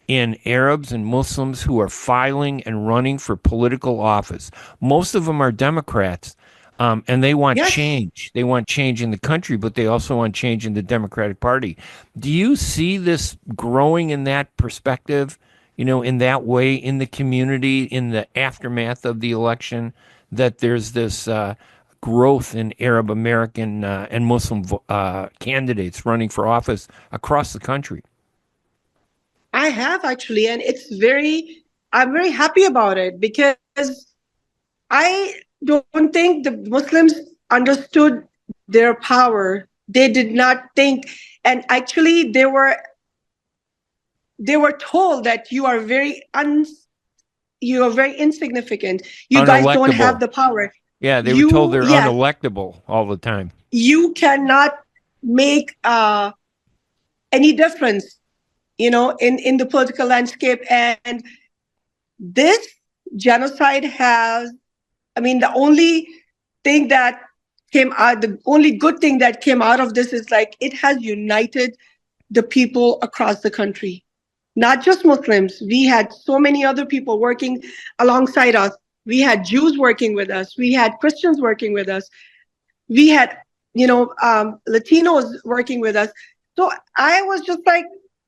in Arabs and Muslims who are filing and running for political office. Most of them are Democrats, and they want change. They want change in the country, but they also want change in the Democratic Party. Do you see this growing in that perspective, in that way, in the community, in the aftermath of the election, that there's this growth in Arab American and Muslim candidates running for office across the country? I have actually, and I'm very happy about it, because I don't think the Muslims understood their power. They did not think, and actually they were told that you are very insignificant. You guys don't have the power. Yeah, they were told they're unelectable all the time. You cannot make any difference, in the political landscape. And this genocide the only thing that came out, the only good thing that came out of this is it has united the people across the country, not just Muslims. We had so many other people working alongside us. We had Jews working with us. We had Christians working with us. We had, Latinos working with us. So I was just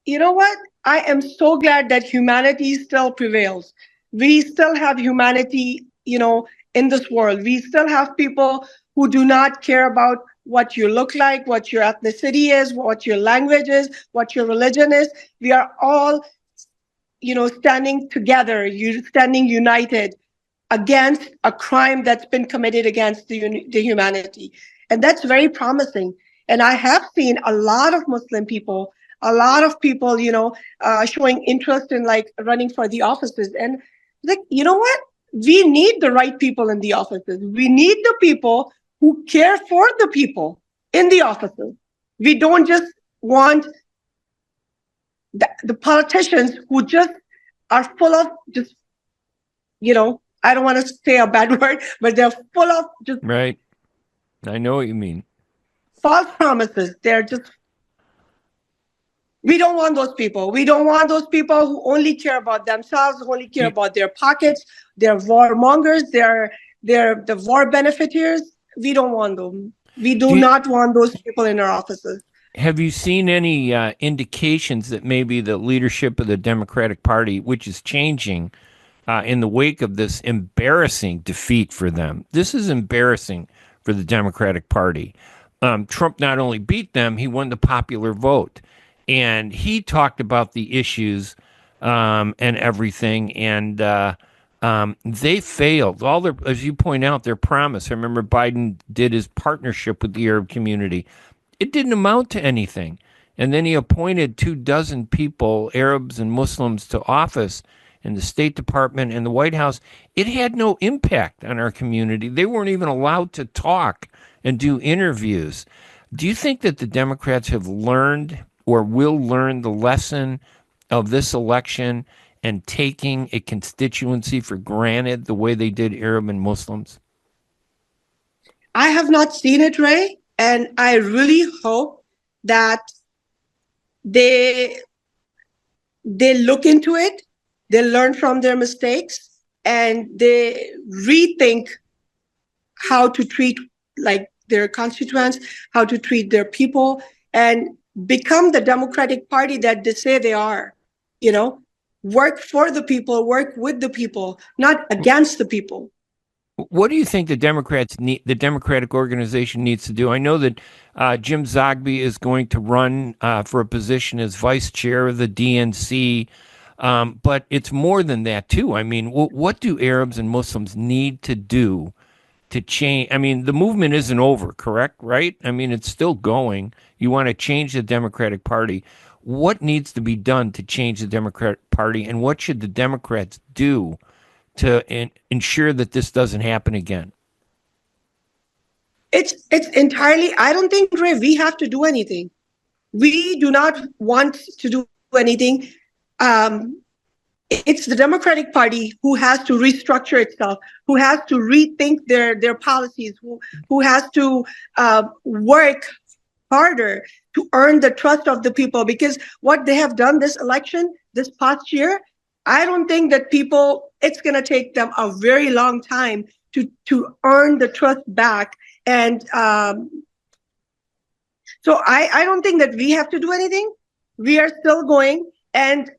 you know what? I am so glad that humanity still prevails. We still have humanity, in this world. We still have people who do not care about what you look like, what your ethnicity is, what your language is, what your religion is. We are all, standing together, standing united against a crime that's been committed against the humanity. And that's very promising. And I have seen a lot of Muslim people, showing interest in running for the offices. And you know what? We need the right people in the offices. We need the people who care for the people in the offices. We don't just want the politicians who just are full of I don't want to say a bad word, but they're full of just... Right. I know what you mean. False promises. We don't want those people. We don't want those people who only care about themselves, who only care about their pockets. They're warmongers. They're the war benefiteers. We don't want them. We do not want those people in our offices. Have you seen any indications that maybe the leadership of the Democratic Party, which is changing in the wake of this embarrassing defeat for them? This is embarrassing for the Democratic Party. Trump not only beat them, he won the popular vote. And he talked about the issues and everything, and they failed. As you point out, their promise. I remember Biden did his partnership with the Arab community. It didn't amount to anything. And then he appointed 24 people, Arabs and Muslims, to office in the State Department and the White House. It had no impact on our community. They weren't even allowed to talk and do interviews. Do you think that the Democrats have learned or will learn the lesson of this election and taking a constituency for granted the way they did Arab and Muslims? I have not seen it, Ray, and I really hope that they look into it, they learn from their mistakes, and they rethink how to treat their constituents, how to treat their people, and become the Democratic Party that they say they are. Work for the people, work with the people, not against the people. What do you think the Democratic organization needs to do? I know that Jim Zogby is going to run for a position as vice chair of the DNC, but it's more than that too. I mean, what do Arabs and Muslims need to do to change? I mean, the movement isn't over, correct? Right? I mean, it's still going. You want to change the Democratic Party. What needs to be done to change the Democratic Party, and what should the Democrats do to ensure that this doesn't happen again? It's entirely, I don't think, Ray, we have to do anything. We do not want to do anything. it's the Democratic Party who has to restructure itself, who has to rethink their policies, who has to work harder to earn the trust of the people. Because what they have done this election, this past year, I don't think that it's going to take them a very long time to earn the trust back. And so I don't think that we have to do anything. We are still going. And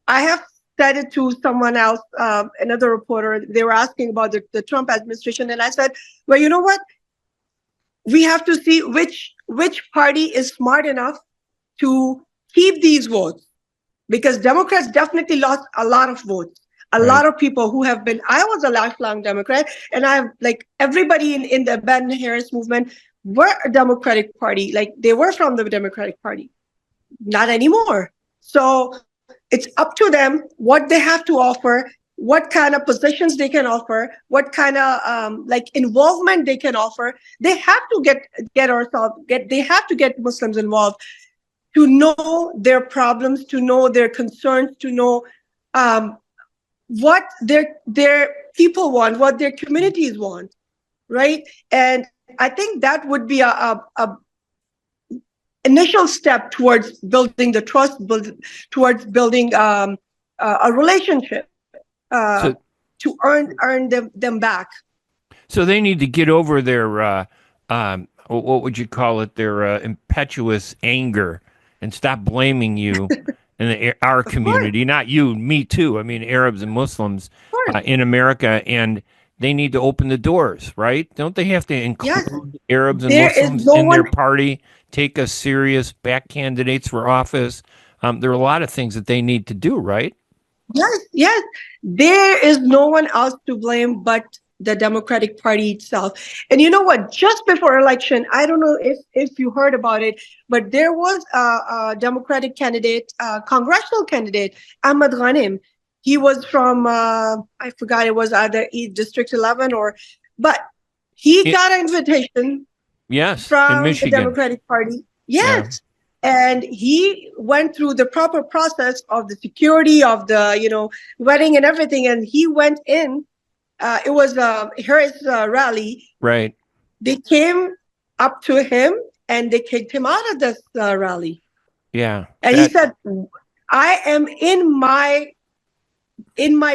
I have said it to someone else, another reporter. They were asking about the Trump administration. And I said, well, you know what? We have to see which party is smart enough to keep these votes. Because Democrats definitely lost a lot of votes. A lot of people who have been, I was a lifelong Democrat, and everybody in the AbandonHarris movement were a Democratic Party. Like, they were from the Democratic Party. Not anymore. So it's up to them what they have to offer, what kind of positions they can offer, what kind of involvement they can offer. They have to they have to get Muslims involved to know their problems, to know their concerns, to know what their people want, what their communities want, right? And I think that would be a initial step towards building the trust, towards building a relationship to earn them back. So they need to get over their what would you call it? Their impetuous anger, and stop blaming you in our community, not you, me too. I mean, Arabs and Muslims in America, and they need to open the doors, right? Don't they have to include Arabs and Muslims in their party? Take us serious, back candidates for office. There are a lot of things that they need to do, right? Yes. There is no one else to blame but the Democratic Party itself. And you know what? Just before election, I don't know if you heard about it, but there was a Democratic candidate, congressional candidate, Ahmad Ghanim. He was from, I forgot, it was either District 11 but he got an invitation. Yes, from in Michigan. The Democratic Party. Yes. Yeah. And he went through the proper process of the security, of the, wedding and everything. And he went in. It was a Harris rally. Right. They came up to him and they kicked him out of this rally. Yeah. And he said, I am in my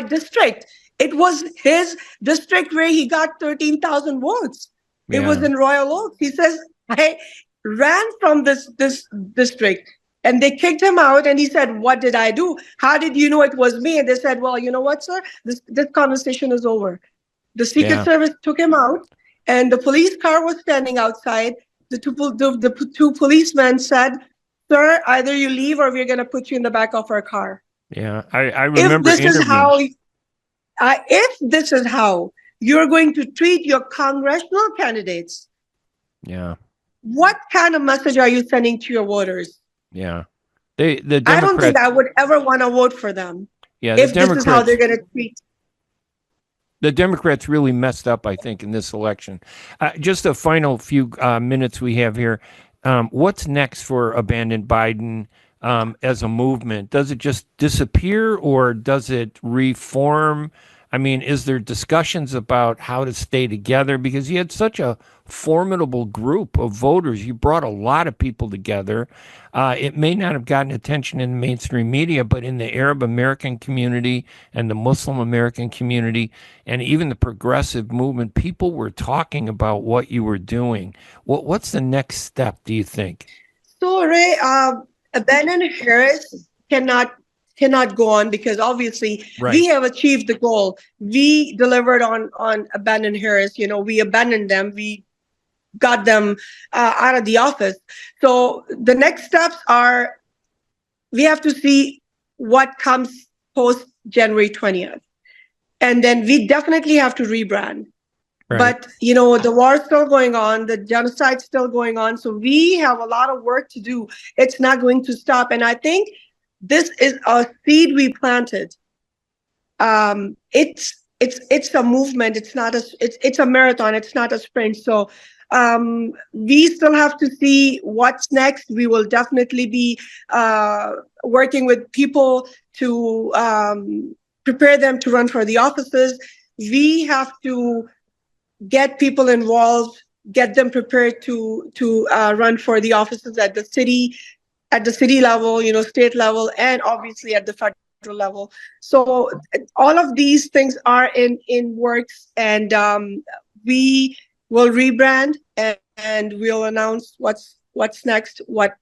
district. It was his district where he got 13,000 votes. It was in Royal Oak. He says, I ran from this district and they kicked him out. And he said, what did I do? How did you know it was me? And they said, well, you know what, sir? This conversation is over. The Secret Service took him out and the police car was standing outside. The two policemen said, sir, either you leave or we're going to put you in the back of our car. Yeah, I remember if this is how you're going to treat your congressional candidates. Yeah. What kind of message are you sending to your voters? Yeah. The Democrats, I don't think I would ever want to vote for them. Yeah. If this is how they're going to treat. The Democrats really messed up, I think, in this election. Just a final few minutes we have here. What's next for Abandon Biden as a movement? Does it just disappear or does it reform? I mean, is there discussions about how to stay together? Because you had such a formidable group of voters. You brought a lot of people together. It may not have gotten attention in the mainstream media, but in the Arab American community and the Muslim American community and even the progressive movement, people were talking about what you were doing. What's the next step, do you think? So, Ray, AbandonHarris cannot go on because obviously we have achieved the goal. We delivered on AbandonHarris. We abandoned them. We got them out of the office. So the next steps are we have to see what comes post January 20th. And then we definitely have to rebrand. Right. But, the war is still going on. The genocide is still going on. So we have a lot of work to do. It's not going to stop. And I think this is a seed we planted. It's a movement. It's a marathon. It's not a sprint. So we still have to see what's next. We will definitely be working with people to prepare them to run for the offices. We have to get people involved, get them prepared to run for the offices at the city level, state level, and obviously at the federal level. So all of these things are in works, and we will rebrand and we'll announce what's next, what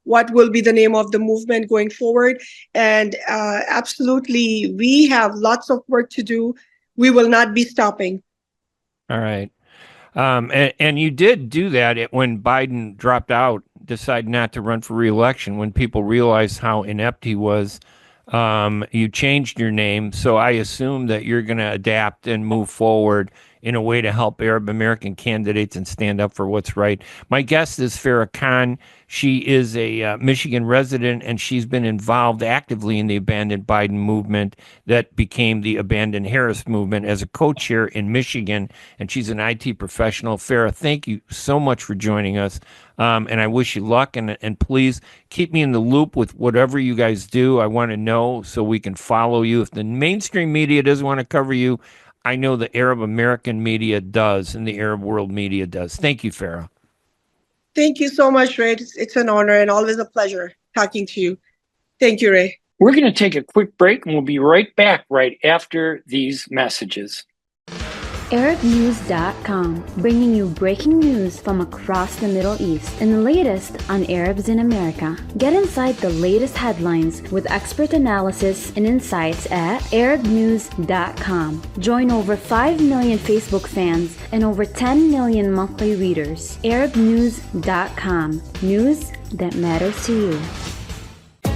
will be the name of the movement going forward. And absolutely, we have lots of work to do. We will not be stopping. All right. And you did do that when Biden dropped out, decided not to run for re-election. When people realized how inept he was, you changed your name. So I assume that you're going to adapt and move forward in a way to help Arab American candidates and stand up for what's right. My guest is Farah Khan. She is a Michigan resident, and she's been involved actively in the Abandon Biden movement that became the AbandonHarris movement as a co-chair in Michigan, and she's an IT professional. Farah, thank you so much for joining us, and I wish you luck, and please keep me in the loop with whatever you guys do. I want to know so we can follow you. If the mainstream media doesn't want to cover you, I know the Arab American media does, and the Arab world media does. Thank you, Farah. Thank you so much, Ray. It's an honor and always a pleasure talking to you. Thank you, Ray. We're going to take a quick break, and we'll be right back right after these messages. ArabNews.com, bringing you breaking news from across the Middle East and the latest on Arabs in America. Get inside the latest headlines with expert analysis and insights at ArabNews.com. Join over 5 million Facebook fans and over 10 million monthly readers. ArabNews.com, news that matters to you.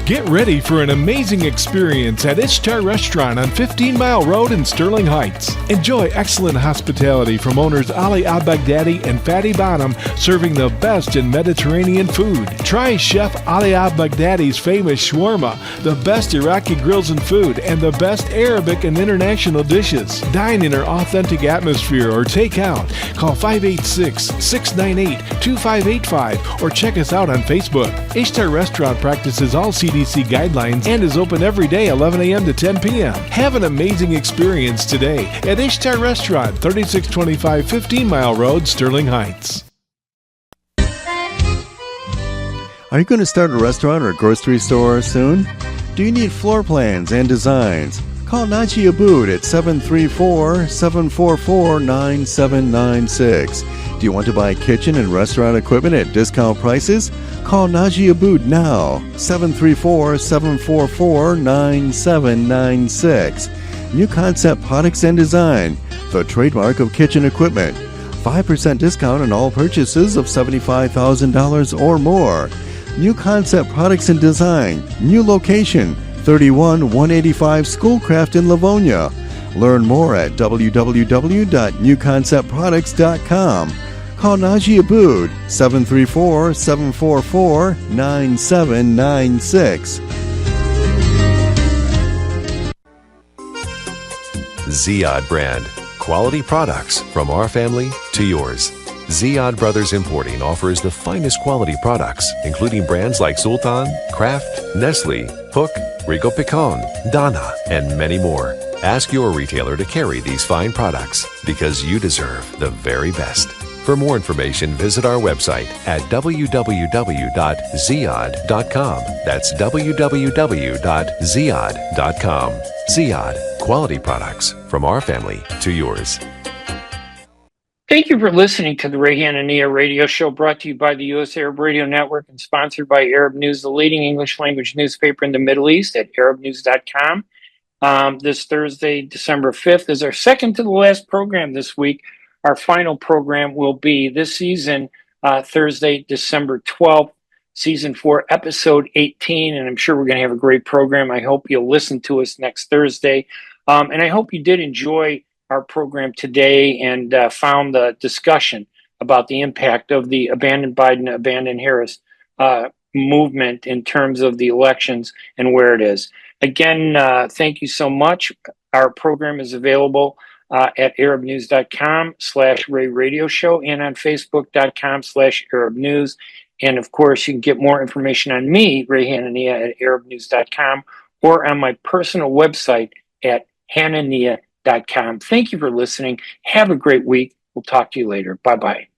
Get ready for an amazing experience at Ishtar Restaurant on 15 Mile Road in Sterling Heights. Enjoy excellent hospitality from owners Ali Al-Baghdadi and Fatty Bonham, serving the best in Mediterranean food. Try Chef Ali Al-Baghdadi's famous shawarma, the best Iraqi grills and food, and the best Arabic and international dishes. Dine in our authentic atmosphere or take out. Call 586-698-2585 or check us out on Facebook. Ishtar Restaurant practices all CDC guidelines and is open every day 11 a.m. to 10 p.m. Have an amazing experience today at Ishtar Restaurant, 3625 15 Mile Road, Sterling Heights. Are you going to start a restaurant or a grocery store soon? Do you need floor plans and designs? Call Naji Abood at 734-744-9796. Do you want to buy kitchen and restaurant equipment at discount prices? Call Naji Abood now, 734-744-9796. New Concept Products and Design, the trademark of kitchen equipment. 5% discount on all purchases of $75,000 or more. New Concept Products and Design, new location, 31185 Schoolcraft in Livonia. Learn more at www.newconceptproducts.com. Call Naji Abood, 734-744-9796. Ziyad brand. Quality products from our family to yours. Ziyad Brothers Importing offers the finest quality products, including brands like Sultan, Kraft, Nestle, Hook, Rico Picon, Donna, and many more. Ask your retailer to carry these fine products because you deserve the very best. For more information, visit our website at www.ziyad.com. That's www.ziyad.com. Ziyad, quality products from our family to yours. Thank you for listening to the Ray Hanania Radio Show, brought to you by the U.S. Arab Radio Network and sponsored by Arab News, the leading English language newspaper in the Middle East at ArabNews.com. This Thursday, December 5th, is our second to the last program this week. Our final program will be this season, Thursday, December 12th, Season 4, Episode 18, and I'm sure we're going to have a great program. I hope you'll listen to us next Thursday, and I hope you did enjoy our program today and found the discussion about the impact of the Abandon Biden, Abandon Harris movement in terms of the elections and where it is. Again, thank you so much. Our program is available at arabnews.com/Ray Radio Show and on facebook.com/Arab News. And of course, you can get more information on me, Ray Hanania, at arabnews.com or on my personal website at hanania.com. Thank you for listening. Have a great week. We'll talk to you later. Bye-bye.